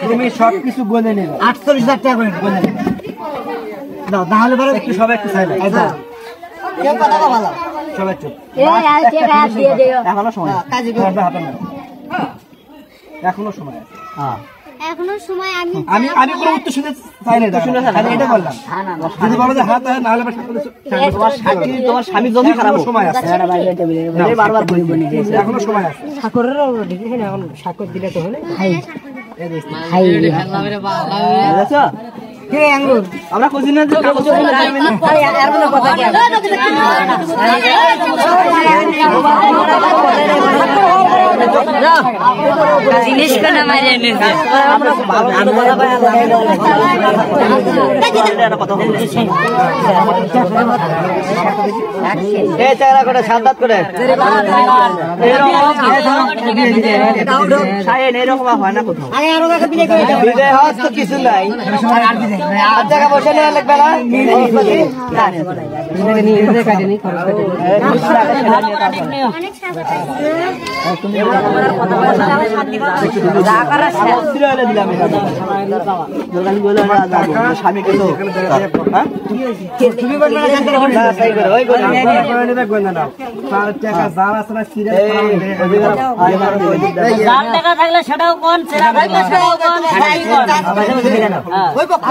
তুমি সবকিছু বলে নেবে 48,000 টাকা করে বলে নেবে দাও তাহলে বলো একটু সবাই একটু চাইবে কেউ কথা ভালো সবাই চুপ এখনো সময় কাজী করবে হাতে না এখনো সময় আছে হ্যাঁ এখনো সময় আমি কোনো উত্তর শুনে চাই না আমি এটা বললাম যদি বলো যে হাত না হলে তোমার স্বামী জমি খারাপ সময় আছে বারবার বলবো নি এখনো সময় আছে সাকরের ডিসিশন এখন সাকর দিলে তো হলো হাই হাই বুঝছো কে আঙ্গুর আমরা কোচিং এর যে কাগজ আর কোনো কথা কি জিনিস কোনা মাইরে নিছে এই চারা করে সাবধান করে শায়েন এরকম হয় না কোথাও আরে আরো কাকে বিলে করে দাও বিলে হয় তো কিছু নাই আর জায়গা বসে নিয়ে লাগবে না নিজে কাটে নি খরচ করে অনেক সাথে তুমি কথা বলা শান্তি যা করার শাস্তি হলে দিলাম দোকান বলে স্বামীকে তো হ্যাঁ তুমি বলবে না জানতে না তাই করে ওই বলে নেবে গোনা না 4 টাকা জাল আছে না সিরে জাল টাকা থাকলে সেটাও কোন সেটা থাকলে সেটাও কোন ওই পক্ষ